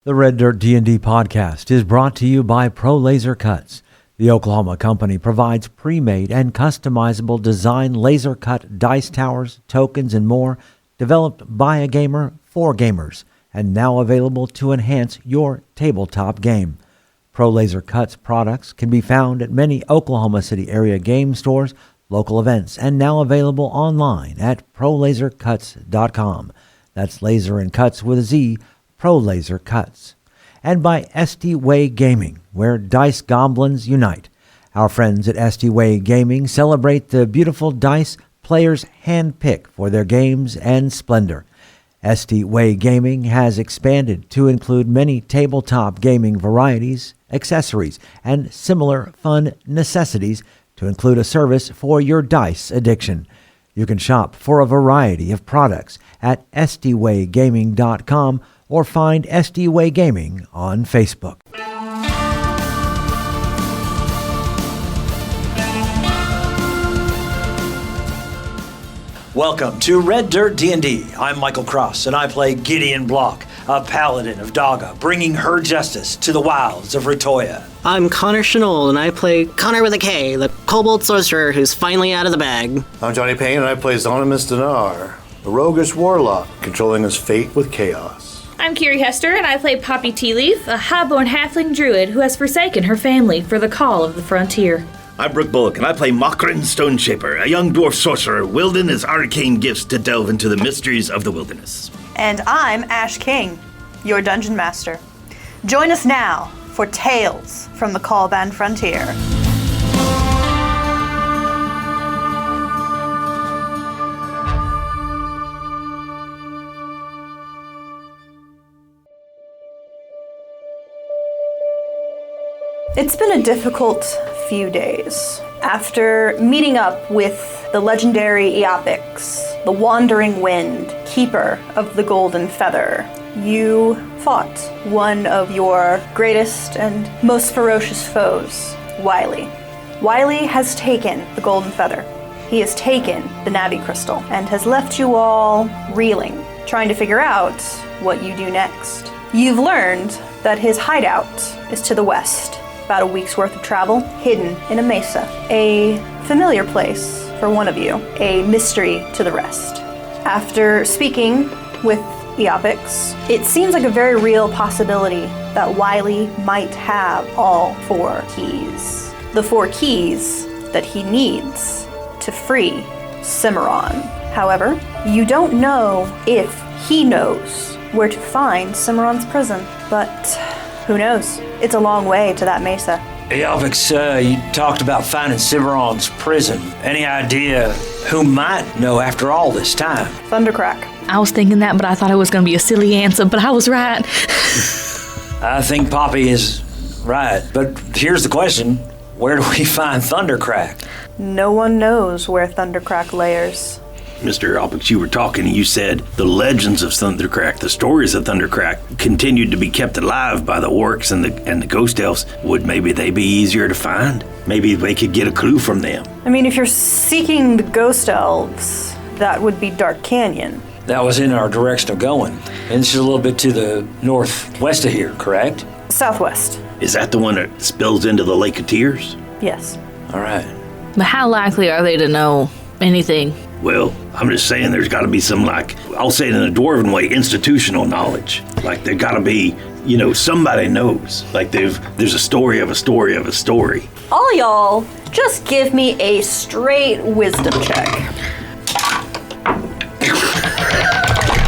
The Red Dirt D&D podcast is brought to you by Pro Laser Cuts. The Oklahoma company provides pre-made and customizable design laser cut dice towers, tokens, and more, developed by a gamer for gamers, and now available to enhance your tabletop game. Pro Laser Cuts products can be found at many Oklahoma City area game stores, local events, and now available online at prolasercuts.com. That's laser and cuts with a Z, Pro Laser Cuts. And by SD Way Gaming, where dice goblins unite. Our friends at SD Way Gaming celebrate the beautiful dice players handpick for their games and splendor. SD Way Gaming has expanded to include many tabletop gaming varieties, accessories, and similar fun necessities to include a service for your dice addiction. You can shop for a variety of products at sdwaygaming.com or find SD Way Gaming on Facebook. Welcome to Red Dirt D&D. I'm Michael Cross, and I play Gideon Block, a paladin of Daga, bringing her justice to the wilds of Ritoya. I'm Konnor Shenold, and I play Konnor with a K, the Kobold sorcerer who's finally out of the bag. I'm Johnny Payne, and I play Zonimus Dinar, a roguish warlock controlling his fate with chaos. I'm Kiri Hester, and I play Poppy Tealeaf, a highborn halfling druid who has forsaken her family for the call of the frontier. I'm Brooke Bullock, and I play Mockrin Stoneshaper, a young dwarf sorcerer wielding his arcane gifts to delve into the mysteries of the wilderness. And I'm Ash King, your dungeon master. Join us now for Tales from the Callban Frontier. It's been a difficult few days. After meeting up with the legendary Eopix, the Wandering Wind, keeper of the Golden Feather, you fought one of your greatest and most ferocious foes, Wiley. Wiley has taken the Golden Feather. He has taken the Navi Crystal and has left you all reeling, trying to figure out what you do next. You've learned that his hideout is to the west, about a week's worth of travel, hidden in a mesa. A familiar place for one of you, a mystery to the rest. After speaking with Eopix, it seems like a very real possibility that Wiley might have all 4 keys. The 4 keys that he needs to free Cimarron. However, you don't know if he knows where to find Cimarron's prison, but who knows? It's a long way to that mesa. Hey, Alvix, you talked about finding Cimarron's prison. Any idea who might know after all this time? Thundercrack. I was thinking that, but I thought it was going to be a silly answer, but I was right. I think Poppy is right, but here's the question. Where do we find Thundercrack? No one knows where Thundercrack lairs. Mr. Alpix, you were talking and you said the legends of Thundercrack, the stories of Thundercrack, continued to be kept alive by the orcs and the ghost elves. Would maybe they be easier to find? Maybe they could get a clue from them. I mean, if you're seeking the ghost elves, that would be Dark Canyon. That was in our direction of going. And this is a little bit to the northwest of here, correct? Southwest. Is that the one that spills into the Lake of Tears? Yes. All right. But how likely are they to know anything? Well, I'm just saying there's got to be some, like, I'll say it in a dwarven way, institutional knowledge. Like, there got to be, somebody knows. Like, there's a story of a story of a story. All y'all, just give me a straight wisdom check.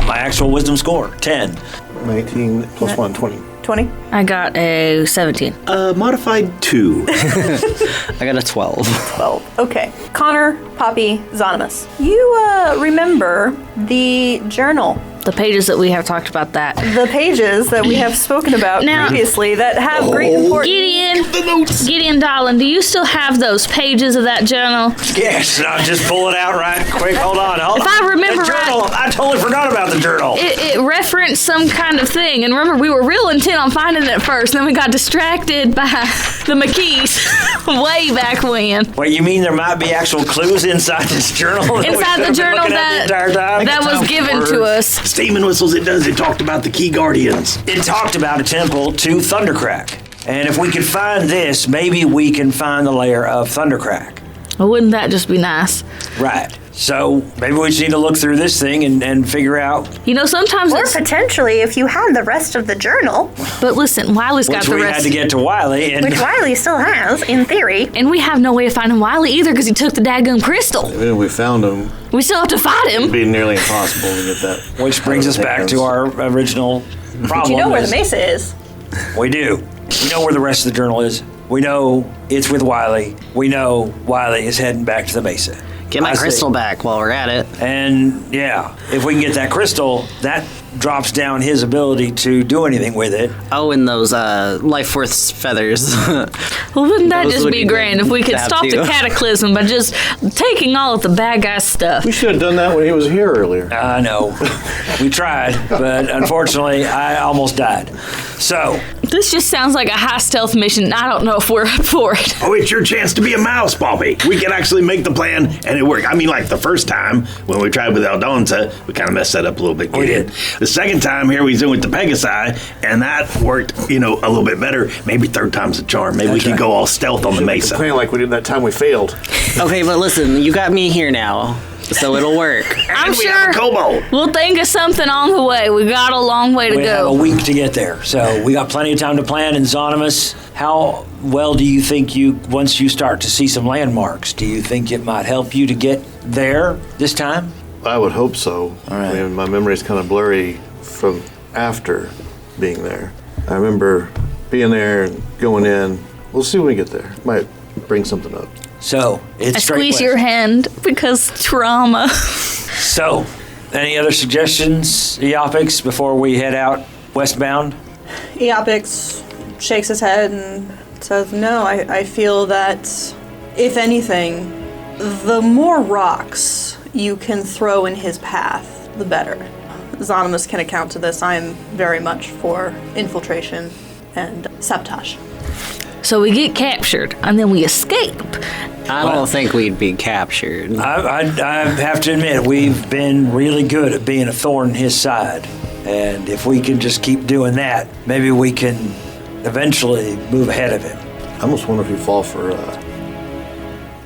My actual wisdom score, 10. 19 plus 1, 20. 20? I got a 17. Modified 2. I got a 12. 12. Okay. Konnor, Poppy, Zonimus. You remember the journal. The pages that we have talked about that. The pages that we have spoken about Now- previously that have great importance. Gideon, darling, do you still have those pages of that journal? Yes, I'll just pull it out right quick. Hold on. If I remember the journal, right- I totally forgot about the journal. It referenced some kind of thing, and remember, we were real intent on finding it at first, and then we got distracted by the McKees way back when. Wait, you mean there might be actual clues inside this journal? Inside the journal that was given to us. Steaming whistles, it does. It talked about the key guardians. It talked about a temple to Thundercrack. And if we could find this, maybe we can find the lair of Thundercrack. Well, wouldn't that just be nice? Right. So maybe we just need to look through this thing and figure out. You know, sometimes Or it's... potentially, if you had the rest of the journal, But listen, Wiley's got Which the we rest. had to get to Wiley. And which Wiley still has, in theory. And we have no way of finding Wiley either because he took the daggum crystal. Even if we found him, We still have to fight him. it'd be nearly impossible to get that. which brings us back to our original problem. You know where the is mesa is. We do. We know where the rest of the journal is. We know it's with Wiley. We know Wiley is heading back to the mesa. Get my I crystal see. back while we're at it. And yeah, if we can get that crystal, that drops down his ability to do anything with it. Oh, and those life force feathers. Well, wouldn't that Those just would be be grand good if we to could have stop the too. cataclysm by just taking all of the bad guy stuff? We should have done that when he was here earlier. I know. We tried, but unfortunately, I almost died. So, This just sounds like a high stealth mission. I don't know if we're up for it. oh, it's your chance to be a mouse, Bobby. We can actually make the plan, and it worked. I mean, like the first time when we tried with Aldonza, we kind of messed that up a little bit. We did. The second time here we doing with the Pegasi, and that worked, a little bit better. Maybe third time's a charm. Maybe we can go all stealth on the mesa. Playing like we did that time we failed. Okay, but listen, you got me here now, so it'll work. I'm We have a sure Kobold. we'll think of something on the way. We got a long way to We have a go. week to get there, so we got plenty of time to plan. And Zonimus, how well do you think once you start to see some landmarks, do you think it might help you to get there this time? I would hope so. All right. I mean, my memory's kind of blurry from after being there. I remember being there and going in. We'll see when we get there. Might bring something up. So, it's I straight squeeze west. your hand because trauma. So, any other suggestions, Eopics, before we head out westbound? Eopix shakes his head and says, no, I feel that, if anything, the more rocks you can throw in his path, the better. Zonimus can account to this. I am very much for infiltration and sabotage. So we get captured and then we escape. I don't think we'd be captured. I have to admit, we've been really good at being a thorn in his side. And if we can just keep doing that, maybe we can eventually move ahead of him. I almost wonder if he'd fall for,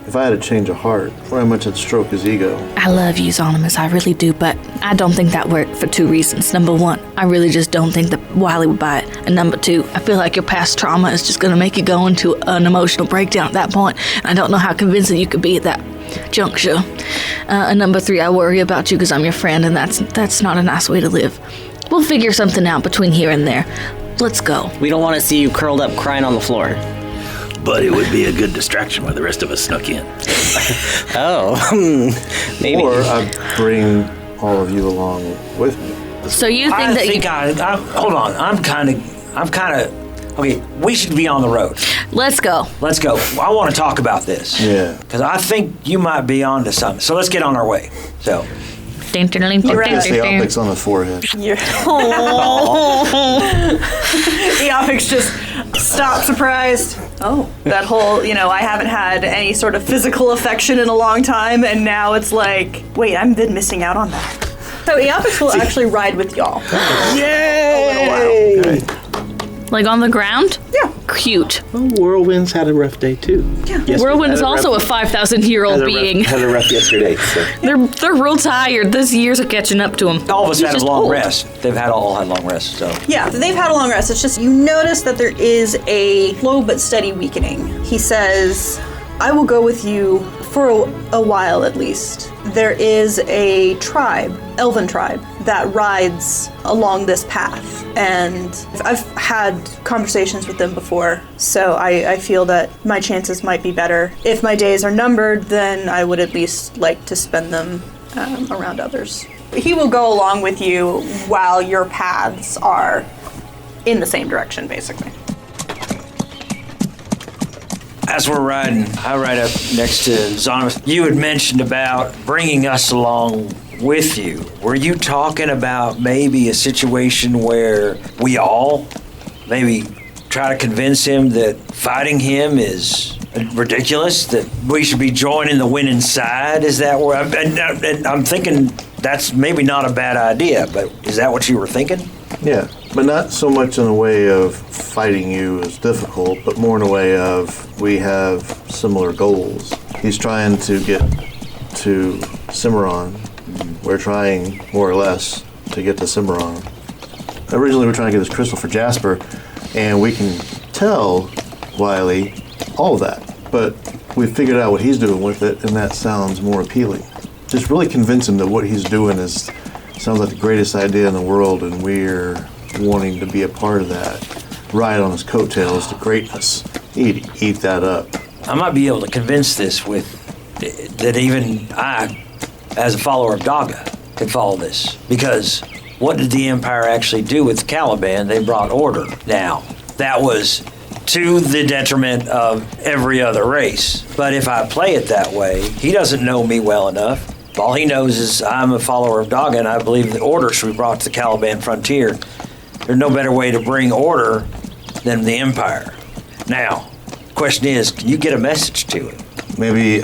if I had a change of heart, or how much I'd stroke his ego. I love you, Zonimus, I really do, but I don't think that worked for two reasons. Number one, I really just don't think that Wiley would buy it. And number two, I feel like your past trauma is just gonna make you go into an emotional breakdown at that point. And I don't know how convincing you could be at that juncture. And number three, I worry about you because I'm your friend, and that's not a nice way to live. We'll figure something out between here and there. Let's go. We don't want to see you curled up crying on the floor. But it would be a good distraction while the rest of us snuck in. Oh, maybe. Or I'd bring all of you along with me. So you think Hold on. I'm kind of. Okay, we should be on the road. Let's go. Let's go. I want to talk about this. Yeah. Because I think you might be onto something. So let's get on our way. So. Kiss the optics on the forehead. Eopix just stopped surprised. Oh, that whole, I haven't had any sort of physical affection in a long time, and now it's like, wait, I've been missing out on that. So Eopix will actually ride with y'all. Yay! Okay. Like on the ground? Yeah. Cute. Well, Whirlwind's had a rough day too. Yeah. Whirlwind is also a 5,000-year-old being. Had a rough yesterday. So. They're real tired. This years are catching up to them. All of us He's had a just long old. rest. They've all had long rests, so. Yeah, they've had a long rest. It's just you notice that there is a slow but steady weakening. He says, I will go with you for a while at least. There is a tribe, elven tribe, that rides along this path. And I've had conversations with them before, so I feel that my chances might be better. If my days are numbered, then I would at least like to spend them around others. He will go along with you while your paths are in the same direction, basically. As we're riding, I ride up next to Zonimus. You had mentioned about bringing us along with you. Were you talking about maybe a situation where we all maybe try to convince him that fighting him is ridiculous, that we should be joining the winning side? Is that where and I'm thinking that's maybe not a bad idea, but is that what you were thinking? Yeah, but not so much in a way of fighting you is difficult, but more in a way of we have similar goals. He's trying to get to Cimarron. We're trying, more or less, to get to Cimarron. Originally, we're trying to get this crystal for Jasper, and we can tell Wiley all of that. But we figured out what he's doing with it, and that sounds more appealing. Just really convince him that what he's doing sounds like the greatest idea in the world, and we're wanting to be a part of that. Ride on his coattails to greatness. Eat that up. I might be able to convince this with that even I, as a follower of Daga, can follow this. Because what did the Empire actually do with Caliban? They brought order. Now, that was to the detriment of every other race. But if I play it that way, he doesn't know me well enough. All he knows is I'm a follower of Daga, and I believe the order should be brought to the Caliban frontier. There's no better way to bring order than the Empire. Now, the question is, can you get a message to it? Maybe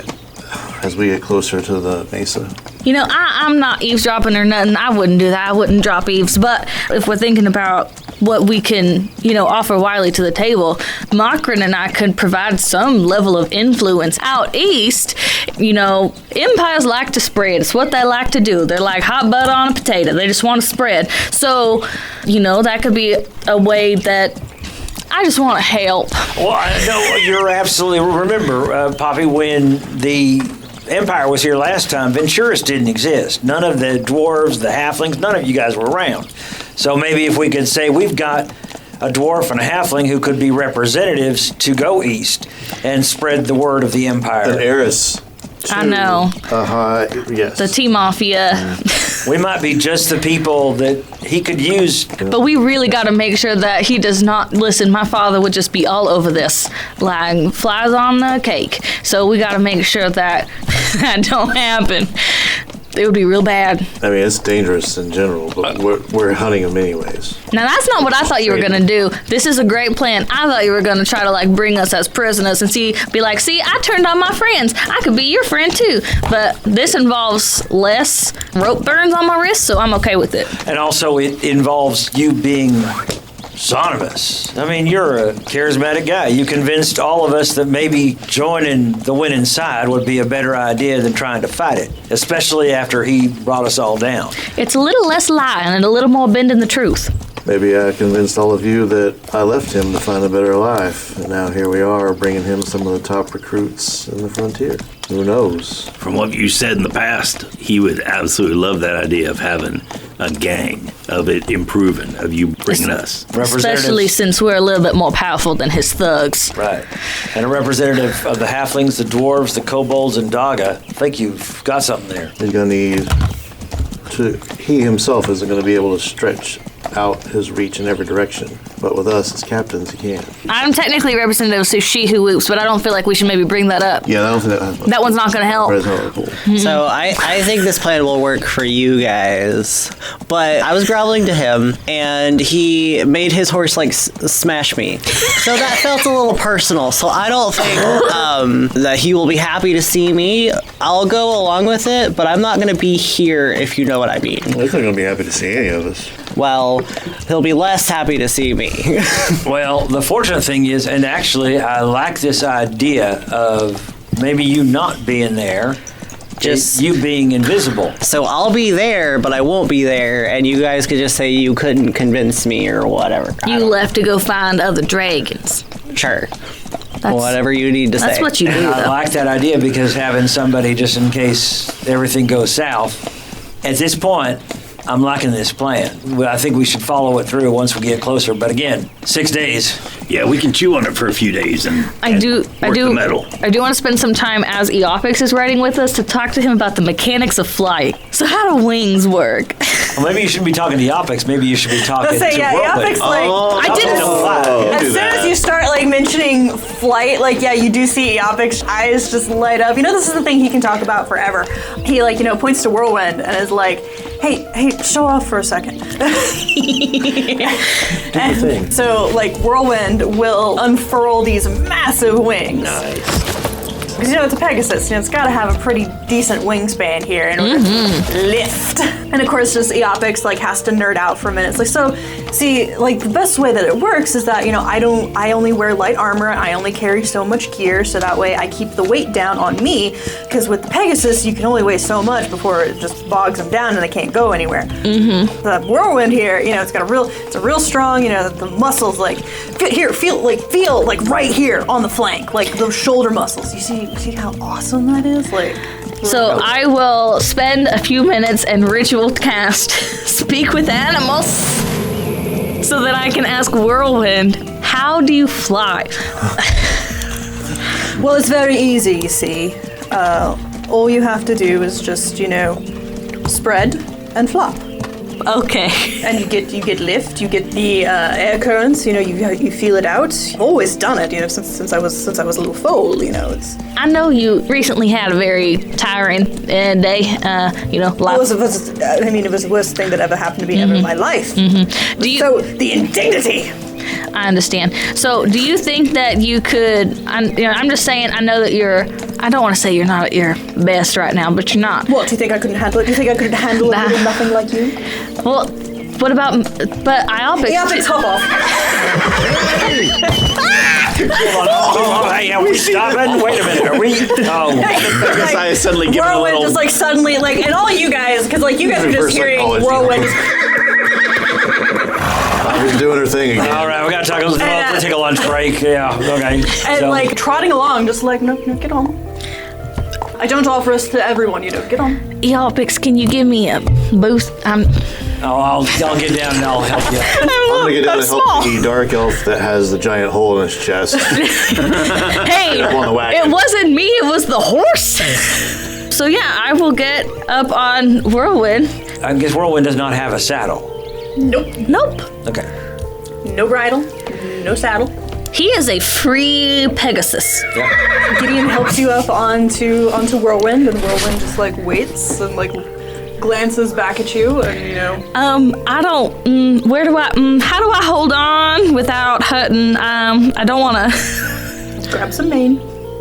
as we get closer to the mesa. You know, I'm not eavesdropping or nothing. I wouldn't do that. I wouldn't drop eaves. But if we're thinking about what we can, offer Wiley to the table, Moran and I could provide some level of influence. Out east, empires like to spread. It's what they like to do. They're like hot butter on a potato. They just want to spread. So, that could be a way that I just want to help. Well, no, you're absolutely... Remember, Poppy, when the Empire was here last time, Venturis didn't exist. None of the dwarves, the halflings, none of you guys were around. So maybe if we could say we've got a dwarf and a halfling who could be representatives to go east and spread the word of the Empire. An heiress. I know. Yes. The tea mafia. We might be just the people that he could use. But we really got to make sure that he does not listen. My father would just be all over this, like flies on the cake. So we got to make sure that that don't happen. It would be real bad. I mean, it's dangerous in general, but we're hunting them anyways. Now, that's not what I thought you were going to do. This is a great plan. I thought you were going to try to, bring us as prisoners and be like, see, I turned on my friends. I could be your friend, too. But this involves less rope burns on my wrist, so I'm okay with it. And also, it involves you being Sonibus. I mean, you're a charismatic guy. You convinced all of us that maybe joining the winning side would be a better idea than trying to fight it, especially after he brought us all down. It's a little less lying and a little more bending the truth. Maybe I convinced all of you that I left him to find a better life, and now here we are bringing him some of the top recruits in the frontier. Who knows? From what you said in the past, he would absolutely love that idea of having a gang, of it improving, of you bringing us. Especially since we're a little bit more powerful than his thugs. Right. And a representative of the halflings, the dwarves, the kobolds, and Daga. I think you've got something there. He's going to need he himself isn't going to be able to stretch out his reach in every direction. But with us as captains, he can. I'm technically representative to She Who Whoops, but I don't feel like we should maybe bring that up. Yeah, I don't think that one's not going to help. Cool. So I think this plan will work for you guys. But I was groveling to him, and he made his horse, smash me. So that felt a little personal. So I don't think that he will be happy to see me. I'll go along with it, but I'm not going to be here, if you know what I mean. He's not going to be happy to see any of us. Well, he'll be less happy to see me. Well, the fortunate thing is, and actually I like this idea of maybe you not being there, just you being invisible. So I'll be there, but I won't be there, and you guys could just say you couldn't convince me or whatever. You left to go find other dragons. Sure. Whatever you need to say. That's what you do, though. I like that idea because having somebody just in case everything goes south. At this point, I'm liking this plan. I think we should follow it through once we get closer. But again, 6 days. Yeah, we can chew on it for a few days and I do the metal. I do want to spend some time as Eopix is riding with us to talk to him about the mechanics of flight. So how do wings work? Well, maybe you shouldn't be talking to Eopix. Maybe you should be talking to Eopix, I didn't. As soon as you start mentioning flight, you do see Eopix's eyes just light up. This is the thing he can talk about forever. He points to Whirlwind and is like, Hey, show off for a second. Do the thing. So, like, Whirlwind will unfurl these massive wings. Nice. Because, it's a Pegasus, it's got to have a pretty decent wingspan here in order to lift. And of course, just Eopix, has to nerd out for a minute. It's like, so, see, the best way that it works is that, I only wear light armor, I only carry so much gear, so that way I keep the weight down on me, because with the Pegasus, you can only weigh so much before it just bogs them down and they can't go anywhere. The Whirlwind here, it's a real strong, the muscles, feel right here on the flank, those shoulder muscles. You see how awesome that is? So I will spend a few minutes and ritual cast Speak with Animals so that I can ask Whirlwind, how do you fly? Well, it's very easy, you see. All you have to do is just, spread and flop. Okay. And you get lift, you get the air currents, you feel it out. I've always done it, since I was a little foal, it's... I know you recently had a very tiring day, It was the worst thing that ever happened to me ever in my life. So, the indignity! I understand. So, do you think that you could? I'm just saying. I know that you're. I don't want to say you're not at your best right now, but you're not. What? Do you think I couldn't handle it? Do you think I could handle it with nothing like you? Well, what about? But Eopix. Eopix, hop off. Hold on. Hey, are we stopping? Wait a minute. Are we? Oh. I guess I suddenly give it a Whirlwind little... just suddenly and all you guys, because you guys are just Reverse hearing psychology. Whirlwind. She's doing her thing again. All right, we got to talk. Let's take a lunch break. Yeah, okay. And trotting along, just no, get on. I don't offer this to everyone, get on. Eopix, can you give me a boost? I'll get down and I'll help you. I'm gonna get down and help the dark elf that has the giant hole in his chest. Hey, on the wagon. it wasn't me. It was the horse. So yeah, I will get up on Whirlwind. I guess Whirlwind does not have a saddle. Nope. Okay. No bridle, no saddle. He is a free Pegasus. Yeah. Gideon helps you up onto Whirlwind, and Whirlwind just waits and glances back at you, and I don't. Where do I? How do I hold on without hurting? I don't want to. Grab some mane.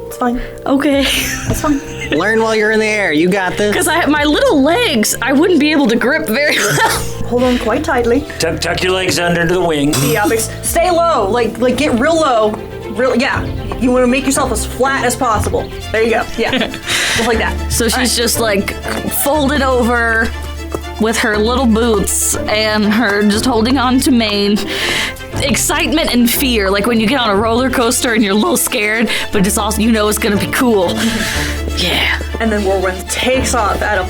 It's fine. Okay. That's fine. Learn while you're in the air. You got this. Because my little legs, I wouldn't be able to grip very well. Hold on quite tightly. Tuck your legs under the wing. Stay low. Get real low. Yeah. You want to make yourself as flat as possible. There you go. Yeah. Just like that. So she's just folded over with her little boots and her just holding on to mane. Excitement and fear, like when you get on a roller coaster and you're a little scared, but it's also, it's gonna be cool. Yeah. And then Whirlwind takes off at a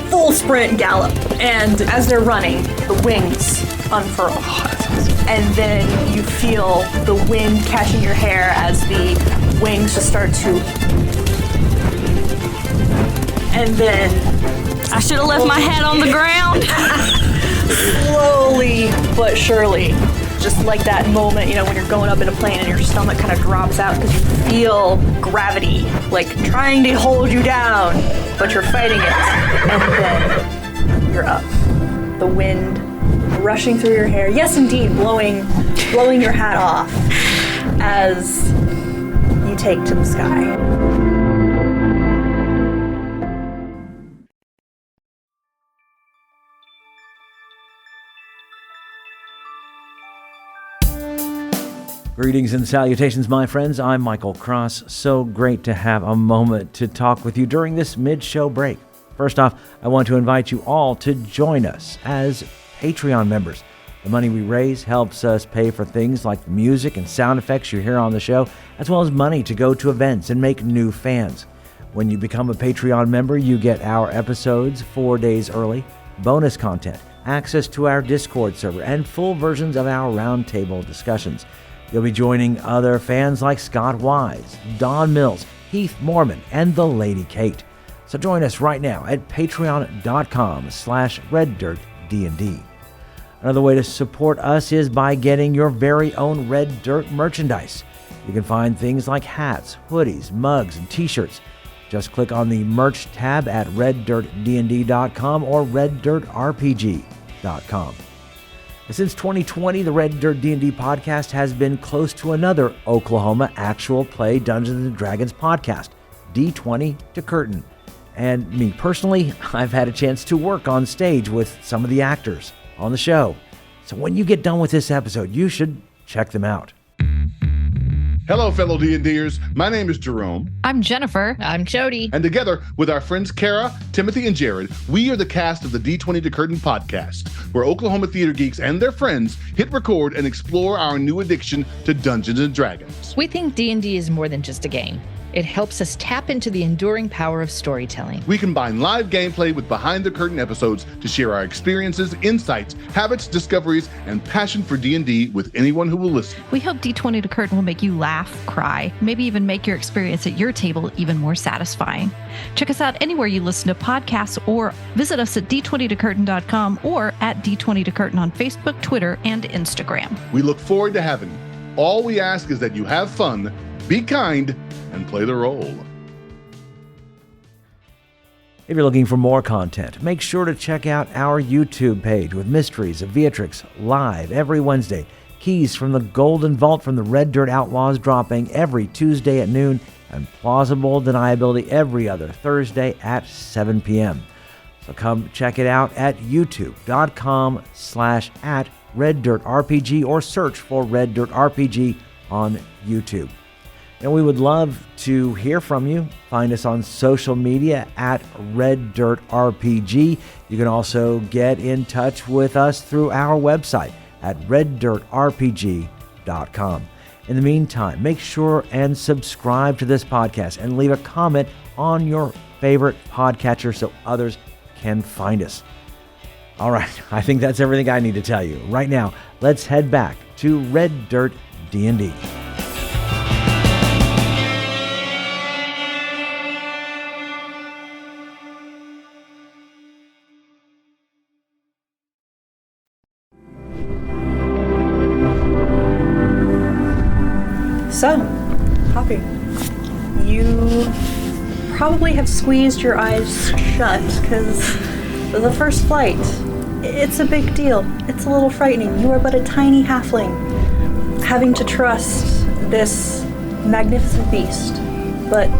full sprint gallop. And as they're running, the wings unfurl. And then you feel the wind catching your hair as the wings just start to... And then... I should have left my head on the ground. Slowly but surely, just like that moment, when you're going up in a plane and your stomach kind of drops out because you feel gravity, trying to hold you down, but you're fighting it. And then you're up. The wind rushing through your hair. Yes, indeed, blowing your hat off as you take to the sky. Greetings and salutations, my friends. I'm Michael Cross. So great to have a moment to talk with you during this mid-show break. First off, I want to invite you all to join us as Patreon members. The money we raise helps us pay for things like the music and sound effects you hear on the show, as well as money to go to events and make new fans. When you become a Patreon member, you get our episodes 4 days early, bonus content, access to our Discord server, and full versions of our roundtable discussions. You'll be joining other fans like Scott Wise, Don Mills, Heath Mormon, and the Lady Kate. So join us right now at patreon.com/reddirtdnd. Another way to support us is by getting your very own Red Dirt merchandise. You can find things like hats, hoodies, mugs, and t-shirts. Just click on the merch tab at reddirtdnd.com or reddirtrpg.com. Since 2020, the Red Dirt D&D podcast has been close to another Oklahoma actual play Dungeons & Dragons podcast, D20 to Curtain. And me personally, I've had a chance to work on stage with some of the actors on the show. So when you get done with this episode, you should check them out. Hello, fellow D&Ders. My name is Jerome. I'm Jennifer. I'm Jody. And together with our friends Kara, Timothy, and Jared, we are the cast of the D20 to Curtain podcast, where Oklahoma theater geeks and their friends hit record and explore our new addiction to Dungeons & Dragons. We think D&D is more than just a game. It helps us tap into the enduring power of storytelling. We combine live gameplay with behind-the-curtain episodes to share our experiences, insights, habits, discoveries, and passion for D&D with anyone who will listen. We hope D20 to Curtain will make you laugh, cry, maybe even make your experience at your table even more satisfying. Check us out anywhere you listen to podcasts or visit us at d20tocurtain.com or at D20 to Curtain on Facebook, Twitter, and Instagram. We look forward to having you. All we ask is that you have fun, be kind, and play the role. If you're looking for more content, make sure to check out our YouTube page with Mysteries of Beatrix live every Wednesday. Keys from the Golden Vault from the Red Dirt Outlaws dropping every Tuesday at noon, and Plausible Deniability every other Thursday at 7 p.m. So come check it out at youtube.com/@RedDirtRPG or search for Red Dirt RPG on YouTube. And we would love to hear from you. Find us on social media at Red Dirt RPG. You can also get in touch with us through our website at reddirtrpg.com. In the meantime, make sure and subscribe to this podcast and leave a comment on your favorite podcatcher so others can find us. All right, I think that's everything I need to tell you. Right now, let's head back to Red Dirt D&D. So, Poppy, you probably have squeezed your eyes shut because the first flight, it's a big deal. It's a little frightening. You are but a tiny halfling, having to trust this magnificent beast. But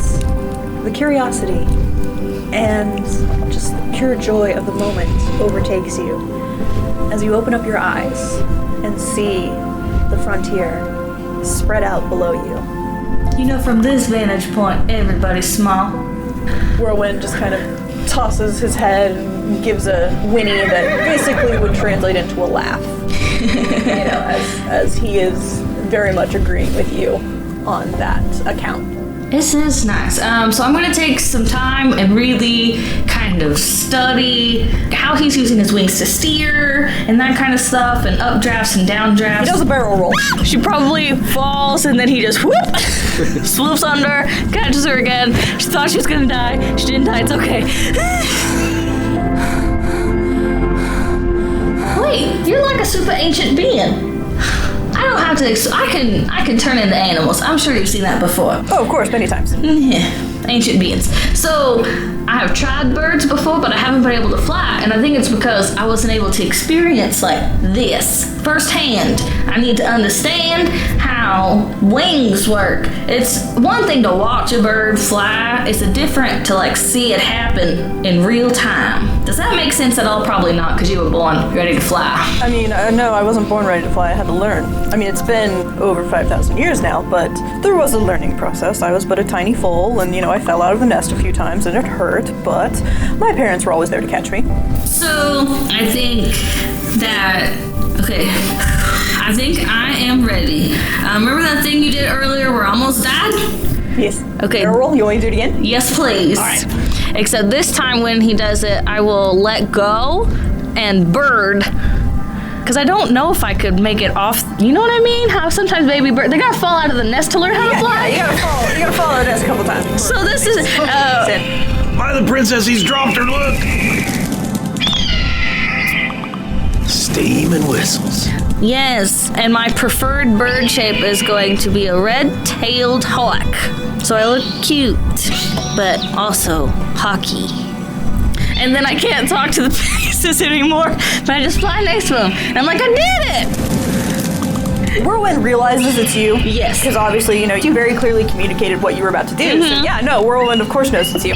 the curiosity and just the pure joy of the moment overtakes you as you open up your eyes and see the frontier spread out below you. You know, from this vantage point, everybody's small. Whirlwind just kind of tosses his head and gives a whinny that basically would translate into a laugh. As he is very much agreeing with you on that account. This is nice. So I'm going to take some time and really kind of study how he's using his wings to steer and that kind of stuff, and updrafts and downdrafts. He does a barrel roll. She probably falls and then he just whoop, swoops under, catches her again. She thought she was going to die. She didn't die. It's okay. Wait, you're like a super ancient being. I don't have to. I can turn into animals. I'm sure you've seen that before. Oh, of course, many times. Yeah, ancient beings. So I have tried birds before, but I haven't been able to fly, and I think it's because I wasn't able to experience like this firsthand. I need to understand how wings work. It's one thing to watch a bird fly. It's a different to like see it happen in real time. Does that make sense at all? Probably not, because you were born ready to fly. I mean, no, I wasn't born ready to fly. I had to learn. I mean, it's been over 5,000 years now, but there was a learning process. I was but a tiny foal, and, I fell out of the nest a few times, and it hurt, but my parents were always there to catch me. So, I think I am ready. Remember that thing you did earlier where I almost died? Yes. Okay. Barrel roll, you want me to do it again? Yes, please. All right. Except this time when he does it, I will let go and bird. Because I don't know if I could make it off. You know what I mean? How sometimes baby birds, they gotta fall out of the nest to learn how to fly. Yeah, you gotta fall out of the nest a couple times. So this is. By the princess, he's dropped her, look! Steam and whistles. Yes, and my preferred bird shape is going to be a red-tailed hawk. So I look cute, but also hawky. And then I can't talk to the Pegasus anymore, but I just fly next to them. And I'm like, I did it! Whirlwind realizes it's you. Yes. Because obviously, you very clearly communicated what you were about to do. So yeah, no, Whirlwind of course knows it's you.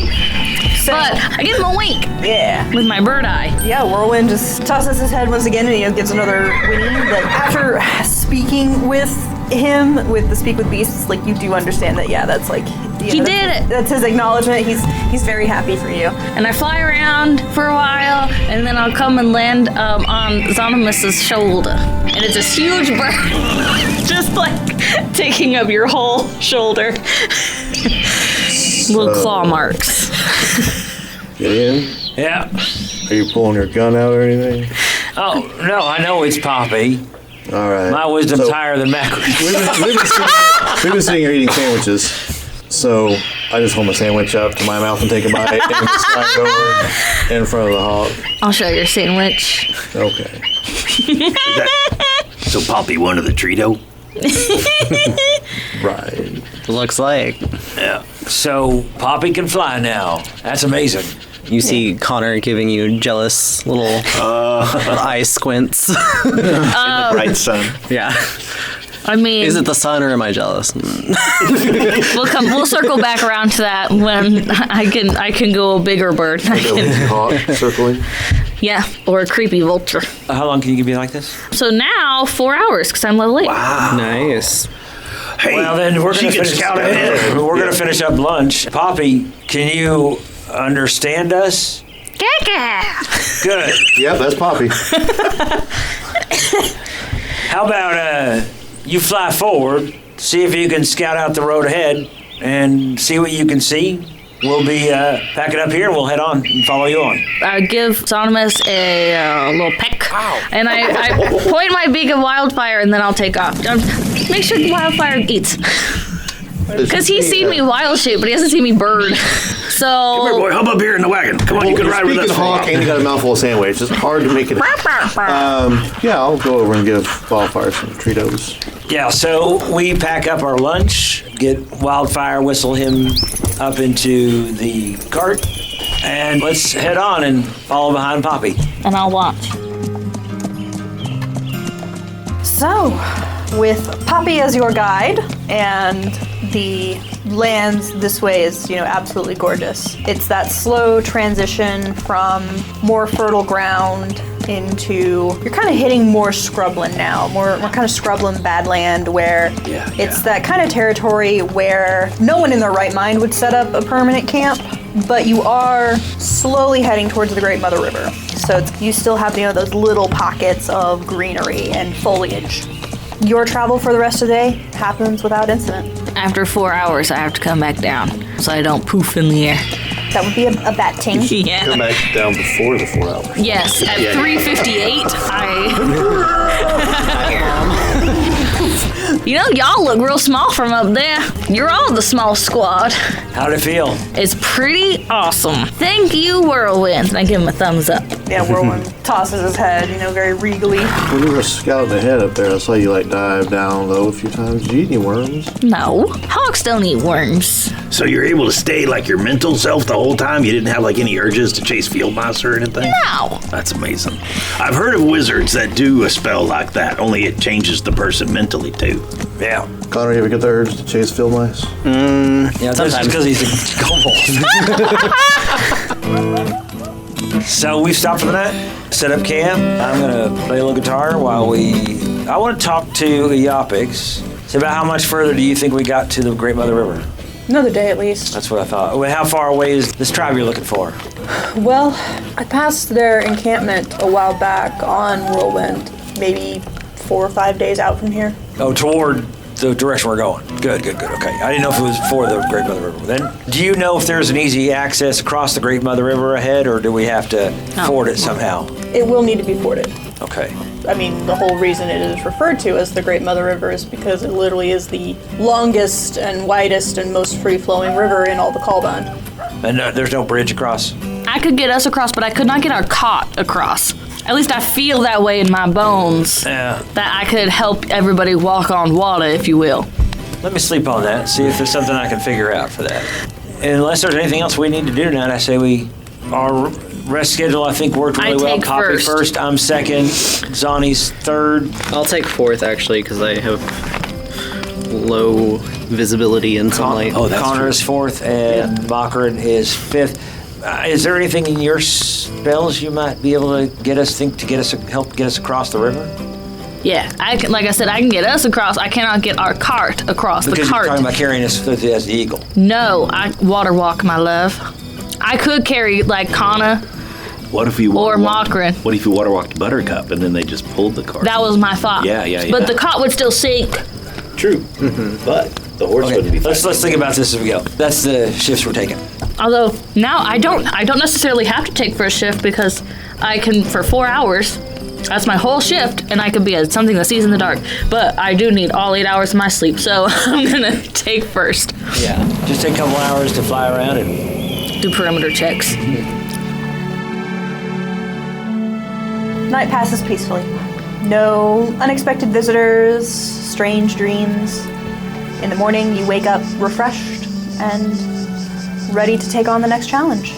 So, But I give him a wink. Yeah. With my bird eye. Yeah, Whirlwind just tosses his head once again and gives another whinny. But after speaking with him, with the Speak with Beasts, you do understand that, that's he did it. That's his acknowledgement. He's very happy for you. And I fly around for a while, and then I'll come and land on Zonimus's shoulder. And it's this huge bird, just taking up your whole shoulder. Little claw marks. Get in? Yeah. Are you pulling your gun out or anything? Oh, no, I know it's Poppy. All right. My wisdom's So- higher than Macker's. We've been sitting here eating sandwiches, so I just hold my sandwich up to my mouth and take a bite and just slide it over in front of the hawk. I'll show your sandwich. Okay. So Poppy wanted the Trito? Right. Looks like. Yeah. So Poppy can fly now. That's amazing. You see Konnor giving you jealous little eye squints. In the bright sun. Yeah. I mean, Is it the sun or am I jealous? we'll circle back around to that when I can go a bigger bird. Hawk circling. Yeah, or a creepy vulture. How long can you be like this? So now 4 hours because I'm level 8. Nice. Hey, Well, then we're she going to can finish. scout ahead. We're going to finish up lunch. Poppy, can you understand us? Good. Yep, that's Poppy. How about you fly forward, see if you can scout out the road ahead, and see what you can see. We'll be packing up here, and we'll head on and follow you on. I give Zonimus a little peck, and I point my beak at Wildfire, and then I'll take off. Make sure Wildfire eats. Because he's seen me wild shape, but he hasn't seen me bird. So. Come here, boy. Hop up here in the wagon. Come on, you can ride with us. Speaking of hawk, and you got a mouthful of sandwich. It's hard to make it. Yeah, I'll go over and give Wildfire some Tritos. Yeah, so we pack up our lunch, get Wildfire, whistle him up into the cart, and let's head on and follow behind Poppy. And I'll watch. So, with Poppy as your guide, and the land this way is, absolutely gorgeous. It's that slow transition from more fertile ground into, you're kind of hitting more scrubland now, more kind of scrubland badland where it's that kind of territory where no one in their right mind would set up a permanent camp, but you are slowly heading towards the Great Mother River. So you still have, those little pockets of greenery and foliage. Your travel for the rest of the day happens without incident. After 4 hours, I have to come back down so I don't poof in the air. That would be a bat ting. Yeah. Come back down before the 4 hours. Yes, at 3:58, y'all look real small from up there. You're all the small squad. How'd it feel? It's pretty awesome. Thank you, Whirlwind. And I give him a thumbs up. Yeah, Whirlwind tosses his head, very regally. When you were scouting ahead up there, I saw you dive down low a few times. Did you eat any worms? No, hawks don't eat worms. So you're able to stay your mental self the whole time? You didn't have any urges to chase field mice or anything? No. That's amazing. I've heard of wizards that do a spell like that, only it changes the person mentally too. Yeah. Konnor, you ever get the urge to chase field mice? Yeah, that's because he's a kobold. So we've stopped for the night, set up camp. I'm going to play a little guitar while I want to talk to Iapix. So about how much further do you think we got to the Great Mother River? Another day at least. That's what I thought. Well, how far away is this tribe you're looking for? Well, I passed their encampment a while back on Whirlwind, maybe 4 or 5 days out from here. Oh, toward the direction we're going. Good. Okay. I didn't know if it was for the Great Mother River. Then, do you know if there's an easy access across the Great Mother River ahead, or do we have to ford it somehow? It will need to be forded. Okay. I mean, the whole reason it is referred to as the Great Mother River is because it literally is the longest and widest and most free-flowing river in all the Kaldan. And there's no bridge across? I could get us across, but I could not get our cot across. At least I feel that way in my bones. Yeah. That I could help everybody walk on water, if you will. Let me sleep on that, see if there's something I can figure out for that. Unless there's anything else we need to do tonight, I say our rest schedule, I think, worked really well. take Poppy first, I'm second, Zonnie's third. I'll take fourth, actually, because I have low visibility in sunlight. Konnor is fourth, and Moran is fifth. Is there anything in your spells you might be able to help get us across the river? Yeah, like I said, I can get us across. I cannot get our cart across Because the cart. you're talking about carrying us as the eagle. No, I water walk, my love. I could carry like Konnor What if you or Moran. What if you water walked Buttercup and then they just pulled the cart? That was my thought. Yeah. But the cart would still sink. True. But the horse wouldn't be. Let's think about this as we go. That's the shifts we're taking. Although now I don't necessarily have to take first shift because I can for 4 hours. That's my whole shift, and I could be something that sees in the dark. But I do need all 8 hours of my sleep, so I'm gonna take first. Yeah, just take a couple hours to fly around and do perimeter checks. Night passes peacefully. No unexpected visitors, strange dreams. In the morning, you wake up refreshed and ready to take on the next challenge.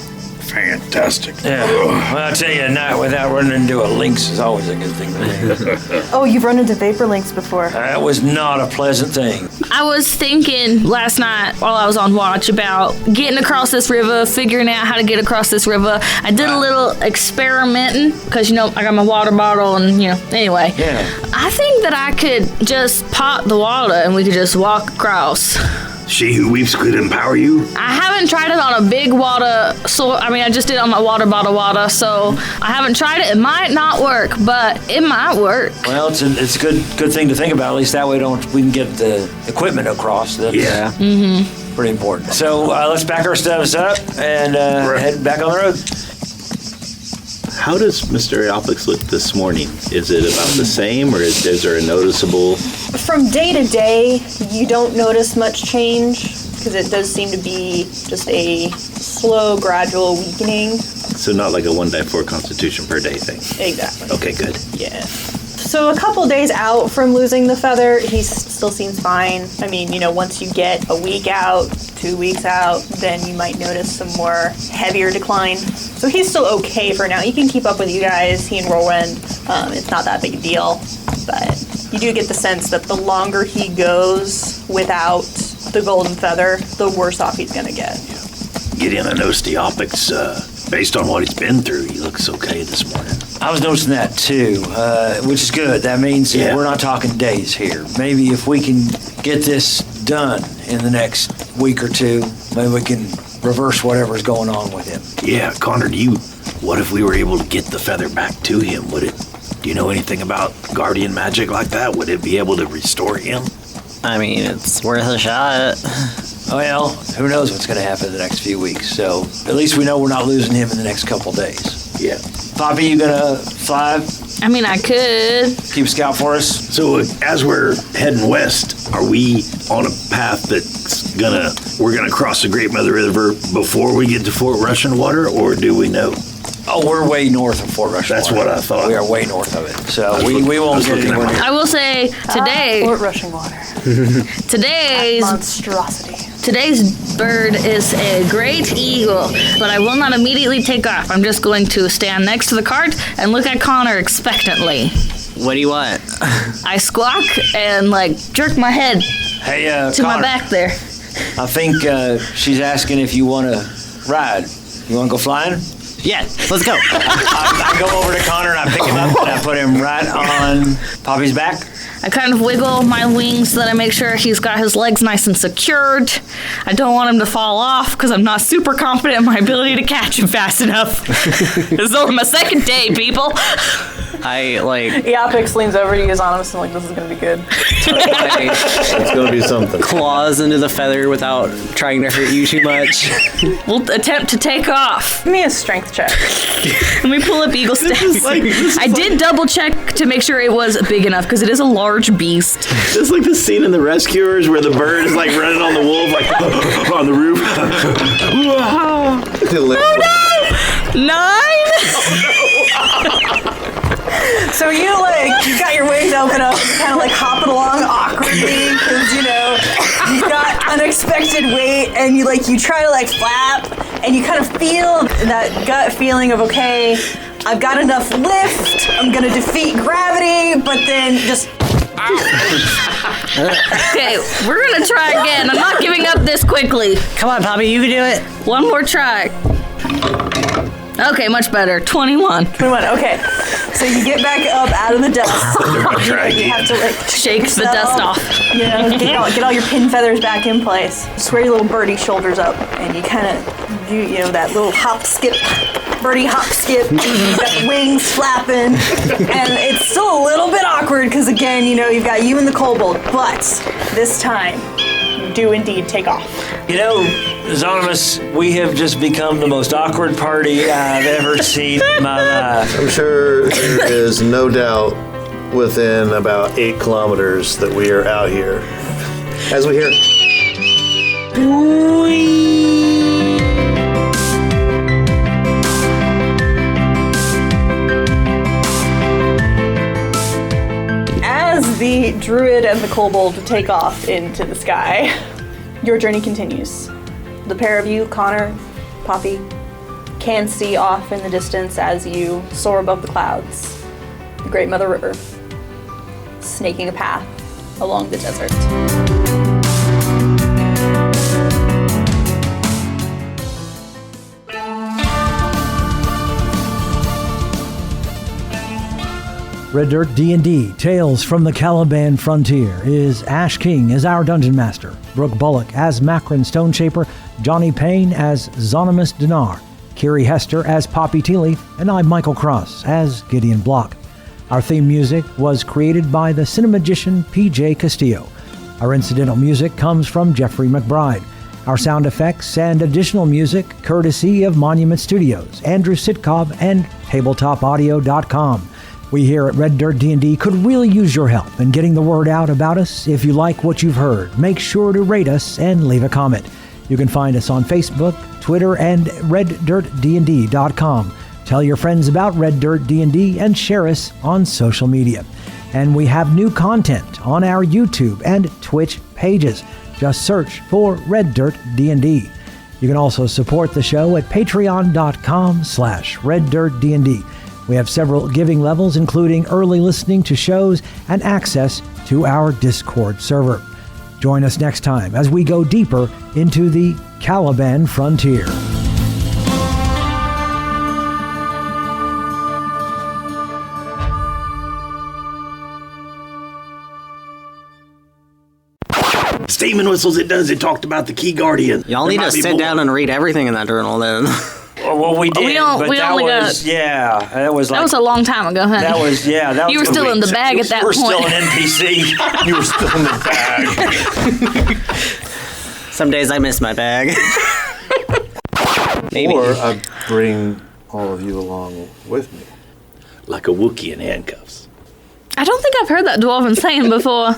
Fantastic. Yeah. Well, I'll tell you, a night without running into a lynx is always a good thing to do. Oh, you've run into vapor lynx before. That was not a pleasant thing. I was thinking last night while I was on watch about getting across this river, figuring out how to get across this river. I did a little experimenting because, I got my water bottle and, anyway. Yeah. I think that I could just pop the water and we could just walk across. She who weeps could empower you? I haven't tried it on a big water, I just did it on my water bottle water, so I haven't tried it. It might not work, but it might work. Well, it's a good thing to think about. At least that way we can get the equipment across. That's pretty important. So let's back our stuffs up and head back on the road. How does Mr. Aopix look this morning? Is it about the same, or is there a noticeable... From day to day, you don't notice much change, because it does seem to be just a slow, gradual weakening. So not like a 1-4 constitution per day thing? Exactly. Okay, good. Yeah. So a couple days out from losing the feather, he still seems fine. I mean, once you get a week out, 2 weeks out, then you might notice some more heavier decline. So he's still okay for now. He can keep up with you guys, he and Whirlwind. It's not that big a deal, but you do get the sense that the longer he goes without the golden feather, the worse off he's gonna get. Gideon, I noticed the Aopix, based on what he's been through, he looks okay this morning. I was noticing that too, which is good. That means we're not talking days here. Maybe if we can get this done in the next week or two, maybe we can reverse whatever's going on with him. Yeah, Konnor, what if we were able to get the feather back to him? Do you know anything about guardian magic like that? Would it be able to restore him? I mean, it's worth a shot. Well, who knows what's going to happen in the next few weeks. So at least we know we're not losing him in the next couple days. Yeah. Poppy, you going to fly? I mean, I could. Keep scout for us? So as we're heading west, are we on a path we're gonna cross the Great Mother River before we get to Fort Russian Water, or do we know? Oh, we're way north of Fort Russian That's Water. what I thought. We are way north of it. So we won't get anywhere near. I will say today, Fort Rushing Water. today's monstrosity. Today's bird is a great eagle, but I will not immediately take off. I'm just going to stand next to the cart and look at Konnor expectantly. What do you want? I squawk and jerk my head to Konnor, my back there. I think she's asking if you want to ride. You want to go flying? Yeah, let's go. I go over to Konnor and I pick him up and I put him right on Poppy's back. I kind of wiggle my wings so that I make sure he's got his legs nice and secured. I don't want him to fall off because I'm not super confident in my ability to catch him fast enough. This is only my second day, people. Aopix leans over to you, is honest, and this is gonna be good. It's gonna be something. Claws into the feather without trying to hurt you too much. We'll attempt to take off. Give me a strength check. Let me pull up Eagle Stats. I did double check to make sure it was big enough because it is a large beast. It's like the scene in The Rescuers where the bird is running on the wolf, on the roof. Oh no! 9? So you got your wings open up, kind of like hopping along awkwardly because you've got unexpected weight, and you try to flap, and you kind of feel that gut feeling of okay, I've got enough lift, I'm gonna defeat gravity, but then just. Okay, we're gonna try again. I'm not giving up this quickly. Come on, Poppy, you can do it. One more try. Okay, much better. 21. 21, okay. So you get back up out of the dust. You have to shake the dust off. Get all your pin feathers back in place. Square your little birdie shoulders up, and you kind of do that little hop skip, birdie hop skip. You've got the wings flapping, and it's still a little bit awkward because again, you've got you and the kobold, but this time you do indeed take off. Zonimus, we have just become the most awkward party I've ever seen in my life. I'm sure there is no doubt within about 8 kilometers that we are out here. As we hear... As the druid and the kobold take off into the sky, your journey continues. The pair of you, Konnor, Poppy, can see off in the distance as you soar above the clouds, the Great Mother River, snaking a path along the desert. Red Dirt D&D Tales from the Caliban Frontier is Ash King as our Dungeon Master, Brooke Bullock as Macron Stoneshaper, Johnny Payne as Zonimus Dinar, Kiri Hester as Poppy Tealeaf, and I'm Michael Cross as Gideon Block. Our theme music was created by the cinemagician P.J. Castillo. Our incidental music comes from Jeffrey McBride. Our sound effects and additional music courtesy of Monument Studios, Andrew Sitkoff, and TabletopAudio.com. We here at Red Dirt D&D could really use your help in getting the word out about us. If you like what you've heard, make sure to rate us and leave a comment. You can find us on Facebook, Twitter, and RedDirtDND.com. Tell your friends about Red Dirt D&D and share us on social media. And we have new content on our YouTube and Twitch pages. Just search for Red Dirt D&D. You can also support the show at patreon.com/RedDirtDND. We have several giving levels, including early listening to shows and access to our Discord server. Join us next time as we go deeper into the Caliban Frontier. Statement whistles it does. It talked about the Key Guardian. Y'all need to sit down and read everything in that journal then. Well, we did, but that was a long time ago, honey. That was you were still in the bag at that point. You were still an NPC. You were still in the bag. Some days I miss my bag. Maybe. Or I bring all of you along with me. Like a Wookiee in handcuffs. I don't think I've heard that dwarven saying before.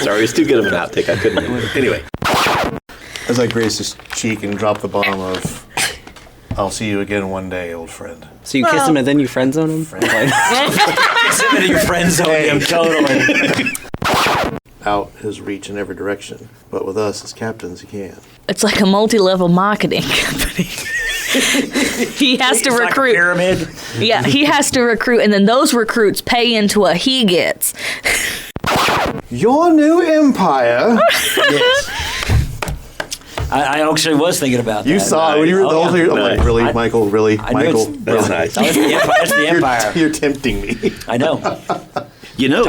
Sorry, it's too good of an outtake. I couldn't. Anyway. As I grace his cheek and drop the bomb of, I'll see you again one day, old friend. So you kiss him and then you friend zone him? Kiss him and you friend zone him, totally. Out his reach in every direction, but with us as captains, he can. It's like a multi-level marketing company. He has to recruit. Like a pyramid. Yeah, he has to recruit, and then those recruits pay into what he gets. Your new empire. Yes. I actually was thinking about that. You saw it when you were the whole thing. I'm like, really, Michael? Really, Michael? That's nice. That's the empire. You're tempting me. I know. But no,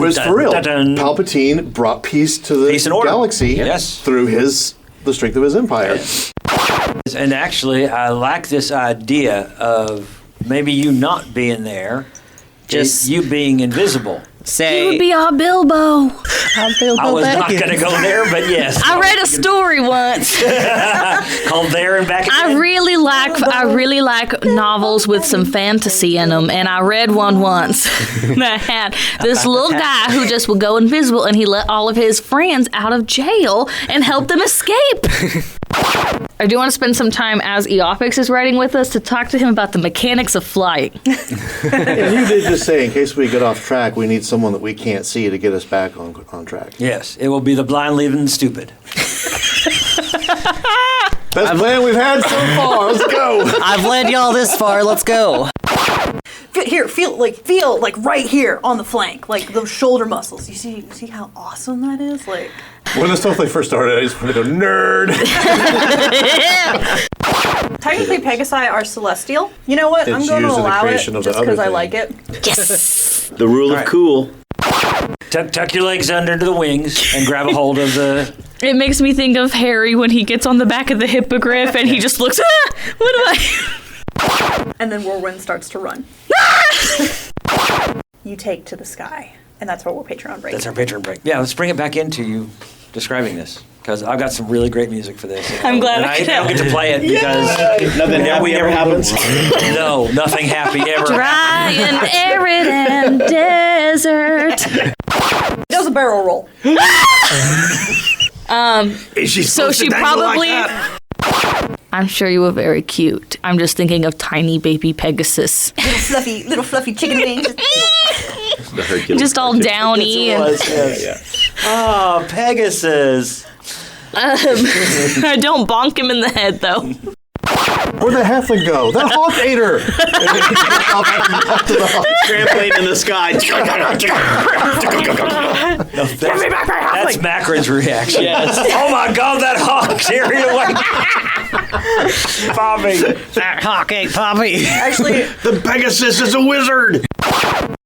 it's for real. Palpatine brought peace to the galaxy through the strength of his empire. And actually, I like this idea of maybe you not being there, just you being invisible. He would be our Bilbo. I was not going to go there, but yes. I read a story once called There and Back Again. I really like novels with some fantasy in them, and I read one once that had this little guy who just would go invisible, and he let all of his friends out of jail and help them escape. I do want to spend some time as Eopix is riding with us to talk to him about the mechanics of flying. And you did just say, in case we get off track, we need someone that we can't see to get us back on track. Yes, it will be the blind leading the stupid. Best plan we've had so far. Let's go. I've led y'all this far. Let's go. Here, feel like right here on the flank, like those shoulder muscles. You see how awesome that is? Like When this whole thing first started, I just wanted to go, nerd. technically, Pegasi are celestial. You know what? I'm It's going to used in the allow it creation just of the because other I thing. like it. Yes! The rule of cool. Tuck your legs under the wings and grab a hold of the... It makes me think of Harry when he gets on the back of the hippogriff and he just looks, what am I? And then Whirlwind starts to run. You take to the sky, and that's what we're Patreon break. That's our Patreon break. Yeah, let's bring it back into you describing this, because I've got some really great music for this. I'm glad and I I could don't get to play it because Nothing happy ever happens. No, nothing happy ever. Dry and arid and desert. That was a barrel roll. Is she So supposed she to dangle probably... like that? I'm sure you were very cute. I'm just thinking of tiny baby Pegasus. Little fluffy chicken wings. The Hercules Just all cartoon. downy. And, Oh, Pegasus. don't bonk him in the head, though. Where'd the halfling go? That hawk ate her. Trampoline in the sky. That's Macron's reaction. Yes. Oh my God, that hawk! Carry away. Poppy. That hawk ate Poppy. Actually, The Pegasus is a wizard.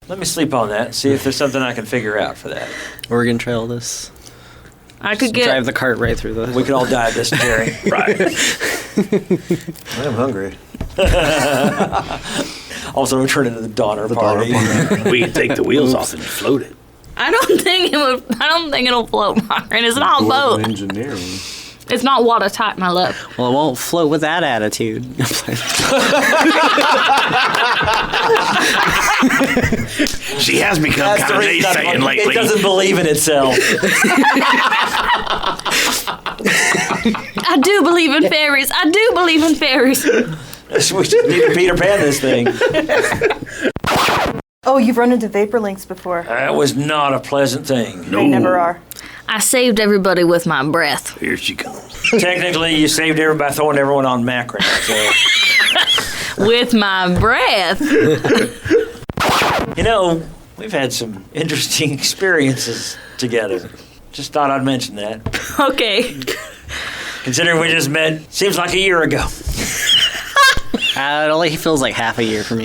Let me sleep on that and see if there's something I can figure out for that. Oregon Trail this. I could Drive get... the cart right through the... We could all die of dysentery. Right. I'm hungry. Also, we'll turn into the Donner Party. We can take the wheels off and float it. I don't think it'll float, Myron. It's not a boat. Engineering. It's not watertight, my love. Well, it won't float with that attitude. She has become kind of naysaying lately. It doesn't believe in itself. I do believe in fairies. I do believe in fairies. We just need to Peter Pan this thing. oh, you've run into vapor links before. That was not a pleasant thing. They never are. I saved everybody with my breath. Here she comes. Technically, you saved everybody by throwing everyone on Macron. So. With my breath. You know, we've had some interesting experiences together. Just thought I'd mention that. Okay. Considering we just met, seems like a year ago. It only feels like half a year for me.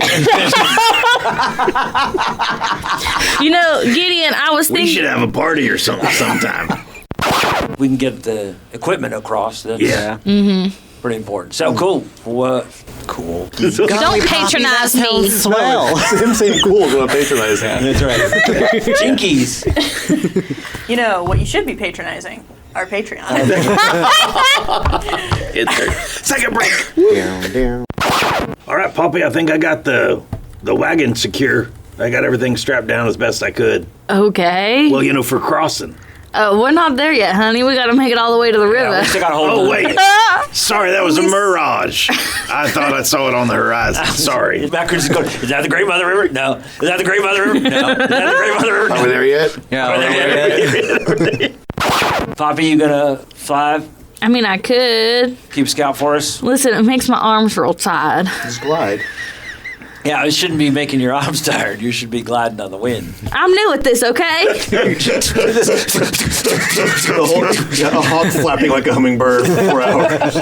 You know, Gideon, I was We thinking... should have a party or something sometime. We can get the equipment across. That's Yeah. pretty important. So cool. What? Cool. Don't patronize me. Swell. Him saying cool is what I'm patronizing. That's right. Jinkies. You know what you should be patronizing? Our Patreon. It's her. Second break. Down, down. All right, Poppy, I think I got the wagon secure. I got everything strapped down as best I could. Okay. Well, you know, for crossing. We're not there yet, honey. We gotta make it all the way to the river. We still got a hold Oh, of wait. Sorry, that was a mirage. I thought I saw it on the horizon. Sorry. Backwards going, is that the Great Mother River? No. Is that the Great Mother River? No. Is that the Great Mother River? Are we there yet? Yeah. Poppy, you gonna fly? I mean, I could. Keep scout for us? Listen, it makes my arms real tired. Just glide. Yeah, it shouldn't be making your arms tired. You should be gliding on the wind. I'm new at this, okay? A hawk flapping like a hummingbird for 4 hours.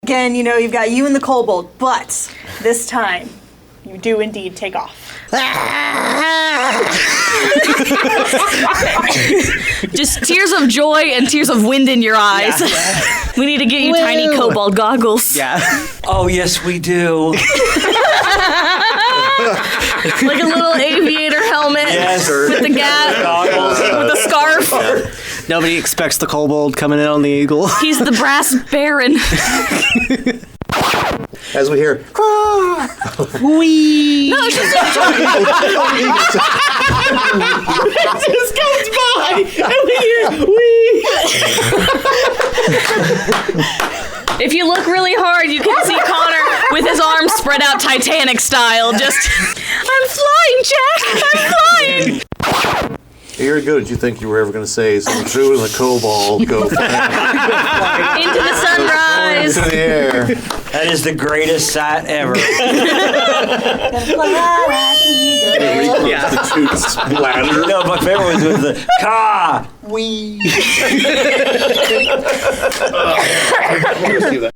Again, you know, you've got you and the Kobold, but this time you do indeed take off. Just tears of joy and tears of wind in your eyes. We need to get you tiny Kobold goggles. Yeah. Oh, yes, we do. Like a little aviator helmet with the gap, Goggles. with a scarf. Nobody expects the kobold coming in on the eagle. He's the brass baron. As we hear, Wee. No, it's just It just comes by, and we hear wee. If you look really hard, you can see Konnor with his arms spread out Titanic style. Just, I'm flying, Jack! I'm flying! You're good. Did you think you were ever going to say something true in the Kobold go flying Into the sunrise! into the air? That is the greatest sight ever. Reconstitute splatter. No, my favorite was with the ka wee. I want to see that.